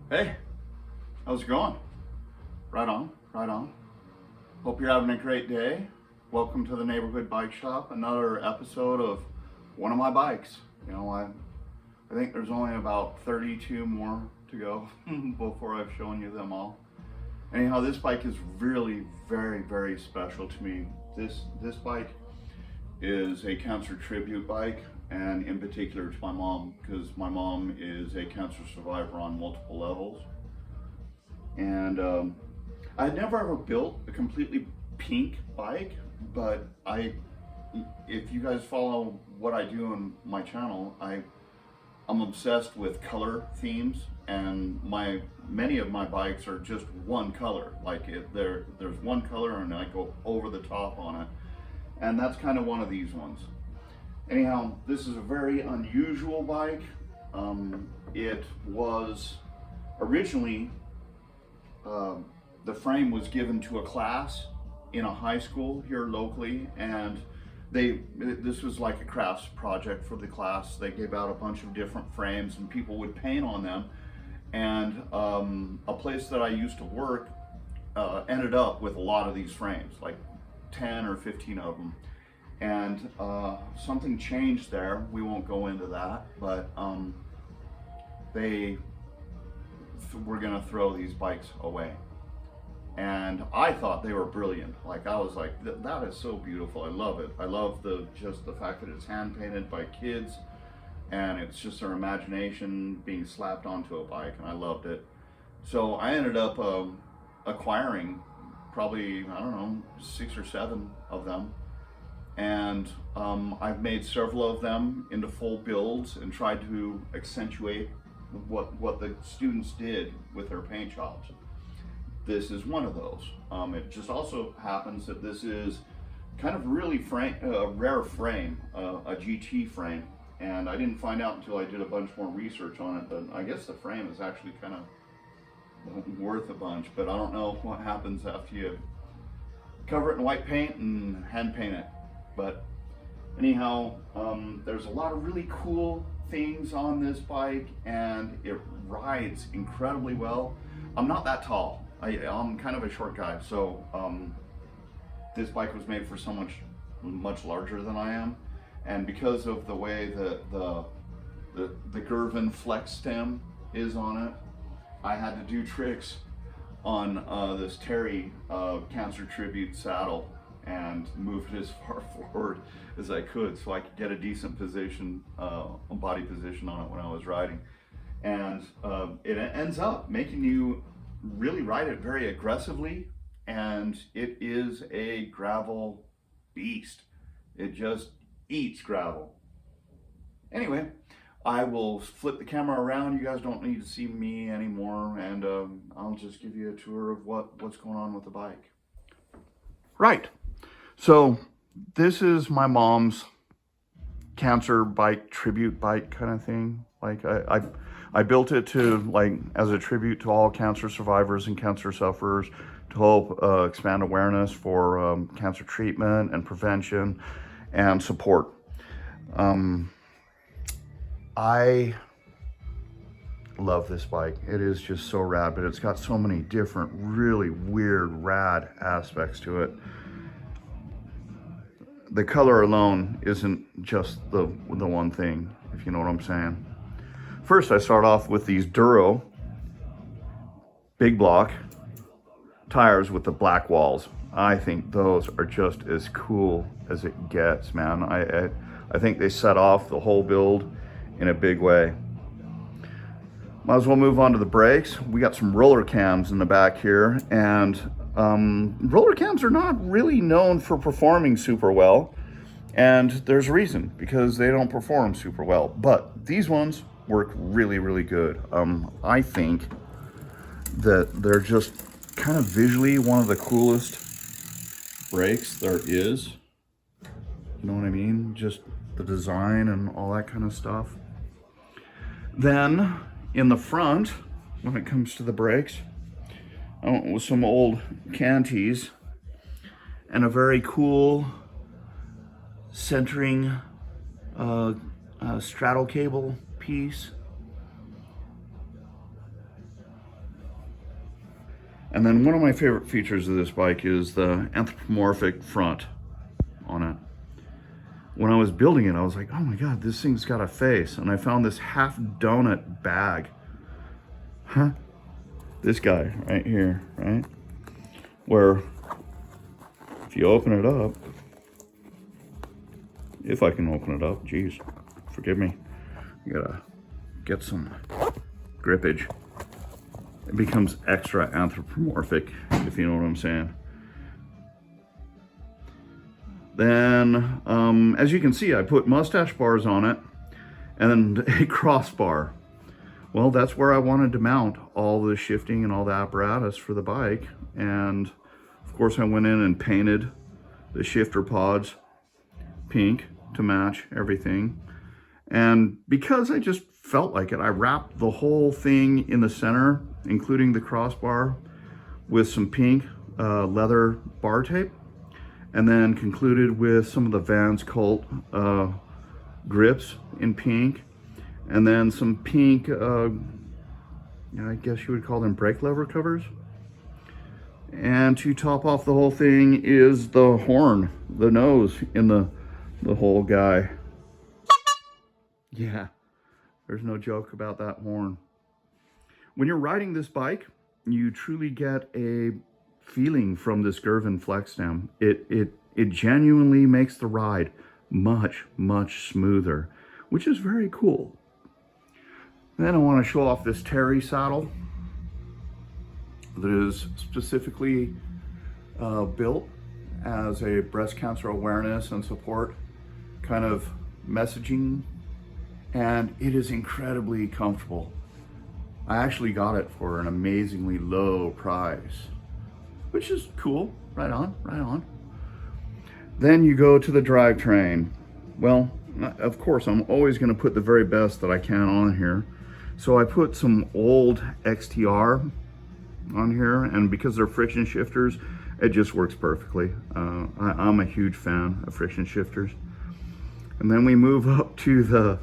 Hey, how's it going? Right on, right on. Hope you're having a great day. Welcome to the neighborhood bike shop. Another episode of one of my bikes. I think there's only about 32 more to go before I've shown you them all. Anyhow, this bike is really very, very special to me. This bike is a cancer tribute bike, and in particular to my mom, because my mom is a cancer survivor on multiple levels. And I had never ever built a completely pink bike, but if you guys follow what I do on my channel, I'm obsessed with color themes, and many of my bikes are just one color. There's one color, and I go over the top on it, and that's kind of one of these ones. Anyhow, this is a very unusual bike. It was originally, the frame was given to a class in a high school here locally, and this was like a crafts project for the class. They gave out a bunch of different frames and people would paint on them, and a place that I used to work ended up with a lot of these frames, like 10 or 15 of them. And something changed there. We won't go into that, but they were gonna throw these bikes away. And I thought they were brilliant. Like, I was like, that is so beautiful. I love it. I love just the fact that it's hand painted by kids, and it's just their imagination being slapped onto a bike, and I loved it. So I ended up acquiring probably, I don't know, 6 or 7 of them. And I've made several of them into full builds and tried to accentuate what the students did with their paint jobs. This is one of those. It just also happens that this is kind of really rare frame, a GT frame. And I didn't find out until I did a bunch more research on it, but I guess the frame is actually kind of worth a bunch, but I don't know what happens after you cover it in white paint and hand paint it. But anyhow, there's a lot of really cool things on this bike, and it rides incredibly well. I'm not that tall. I'm kind of a short guy, so this bike was made for someone much larger than I am, and because of the way that the Girvin flex stem is on it, I had to do tricks on this Terry cancer tribute saddle and moved it as far forward as I could so I could get a decent position, body position on it when I was riding. And it ends up making you really ride it very aggressively, and it is a gravel beast. It just eats gravel. Anyway, I will flip the camera around. You guys don't need to see me anymore, and I'll just give you a tour of what's going on with the bike. Right. So this is my mom's cancer bike, tribute bike kind of thing. Like I built it to, like, as a tribute to all cancer survivors and cancer sufferers, to help expand awareness for cancer treatment and prevention and support. I love this bike. It is just so rad, but it's got so many different really weird, rad aspects to it. The color alone isn't just the one thing, if you know what I'm saying. First, I start off with these Duro big block tires with the black walls. I think those are just as cool as it gets, man. I think they set off the whole build in a big way. Might as well move on to the brakes. We got some roller cams in the back here, and roller cams are not really known for performing super well, and there's a reason, because they don't perform super well, but these ones work really, really good. I think that they're just kind of visually one of the coolest brakes there is. You know what I mean? Just the design and all that kind of stuff. Then in the front, when it comes to the brakes, I went with some old Canties and a very cool centering straddle cable piece. And then one of my favorite features of this bike is the anthropomorphic front on it. When I was building it, I was like, oh my God, this thing's got a face. And I found this half donut bag. Huh? This guy right here, right? Where if you open it up, if I can open it up, geez, forgive me. You gotta get some grippage. It becomes extra anthropomorphic, if you know what I'm saying. Then, as you can see, I put mustache bars on it and a crossbar. Well, that's where I wanted to mount all the shifting and all the apparatus for the bike. And of course I went in and painted the shifter pods pink to match everything. And because I just felt like it, I wrapped the whole thing in the center, including the crossbar, with some pink leather bar tape. And then concluded with some of the Vans Colt grips in pink. And then some pink, I guess you would call them brake lever covers. And to top off the whole thing is the horn, the nose in the whole guy. Yeah, there's no joke about that horn. When you're riding this bike, you truly get a feeling from this Girvin flex stem. It genuinely makes the ride much smoother, which is very cool. Then I want to show off this Terry saddle that is specifically built as a breast cancer awareness and support kind of messaging, and it is incredibly comfortable. I actually got it for an amazingly low price, which is cool. Right on, right on. Then you go to the drivetrain. Well, of course, I'm always going to put the very best that I can on here. So I put some old XTR on here, and because they're friction shifters, it just works perfectly. I'm a huge fan of friction shifters. And then we move up to the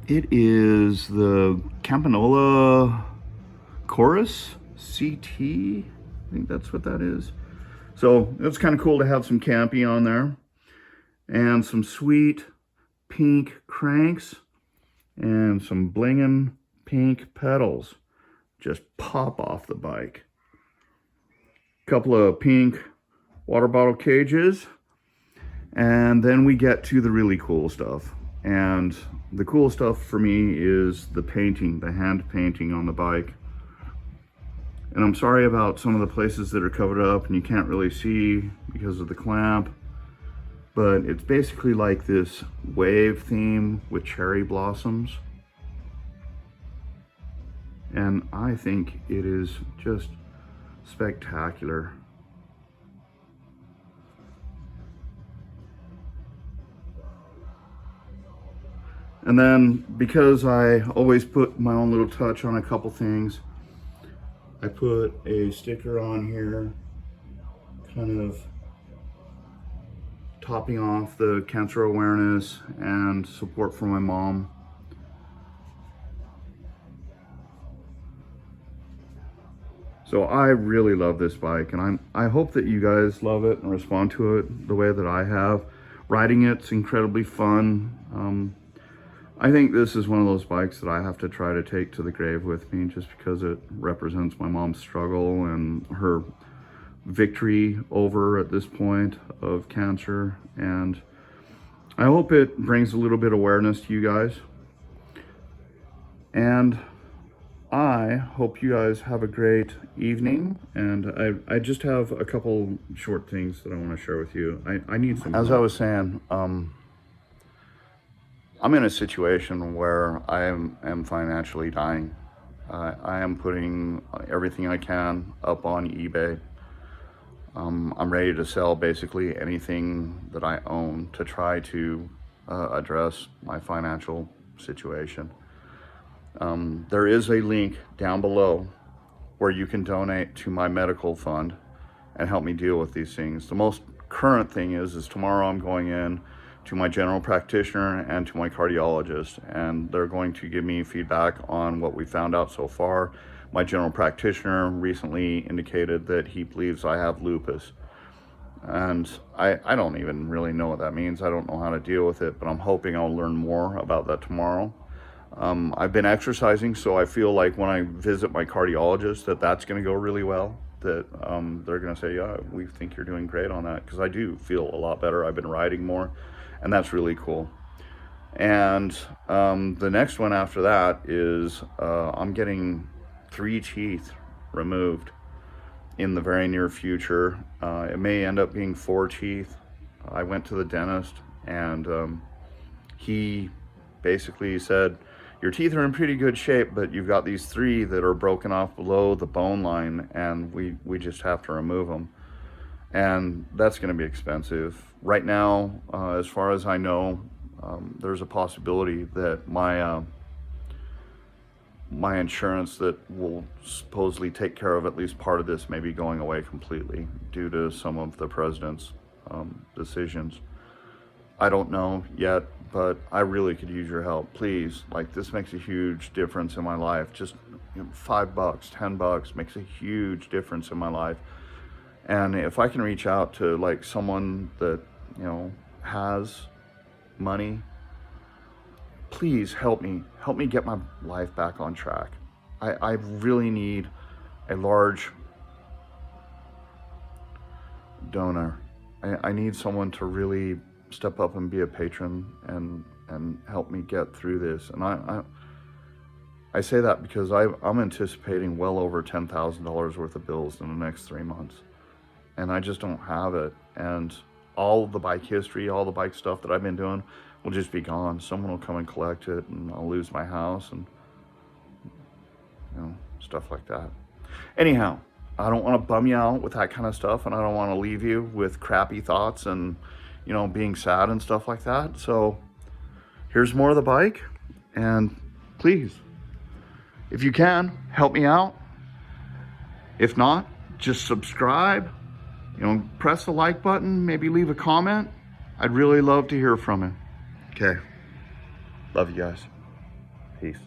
it is the Campagnolo Chorus CT. I think that's what that is. So it's kind of cool to have some Campy on there, and some sweet pink cranks and some blingin' pink pedals just pop off the bike. Couple of pink water bottle cages, and then we get to the really cool stuff. And the cool stuff for me is the painting, the hand painting on the bike. And I'm sorry about some of the places that are covered up and you can't really see because of the clamp, but it's basically like this wave theme with cherry blossoms. And I think it is just spectacular. And then, because I always put my own little touch on a couple things, I put a sticker on here, kind of topping off the cancer awareness and support for my mom. So I really love this bike, and I hope that you guys love it and respond to it the way that I have. Riding it's incredibly fun. I think this is one of those bikes that I have to try to take to the grave with me, just because it represents my mom's struggle and her victory over, at this point, of cancer. And I hope it brings a little bit of awareness to you guys. And I hope you guys have a great evening. And I just have a couple short things that I want to share with you. I need some. As I was saying, I'm in a situation where I am financially dying. I am putting everything I can up on eBay. I'm ready to sell basically anything that I own to try to address my financial situation. There is a link down below where you can donate to my medical fund and help me deal with these things. The most current thing is tomorrow I'm going in to my general practitioner and to my cardiologist, and they're going to give me feedback on what we found out so far. My general practitioner recently indicated that he believes I have lupus, and I don't even really know what that means. I don't know how to deal with it, but I'm hoping I'll learn more about that tomorrow. I've been exercising, so I feel like when I visit my cardiologist that's going to go really well, that they're going to say, yeah, we think you're doing great on that, because I do feel a lot better. I've been riding more, and that's really cool. And the next one after that is I'm getting 3 teeth removed in the very near future. It may end up being 4 teeth. I went to the dentist, and he basically said, your teeth are in pretty good shape, but you've got these 3 that are broken off below the bone line, and we just have to remove them. And that's going to be expensive. Right now, as far as I know, there's a possibility that my insurance that will supposedly take care of at least part of this may be going away completely due to some of the president's decisions. I don't know yet, but I really could use your help. Please, like, this makes a huge difference in my life. Just, you know, $5, $10 makes a huge difference in my life. And if I can reach out to like someone that, you know, has money, please help me get my life back on track. I really need a large donor. I need someone to really step up and be a patron and help me get through this. And I say that because I'm anticipating well over $10,000 worth of bills in the next 3 months, and I just don't have it. And all the bike history, all the bike stuff that I've been doing will just be gone. Someone will come and collect it, and I'll lose my house and, you know, stuff like that. Anyhow, I don't want to bum you out with that kind of stuff, and I don't want to leave you with crappy thoughts and, you know, being sad and stuff like that. So here's more of the bike, and please, if you can, help me out. If not, just subscribe, you know, press the like button, maybe leave a comment. I'd really love to hear from you. Okay. Love you guys. Peace.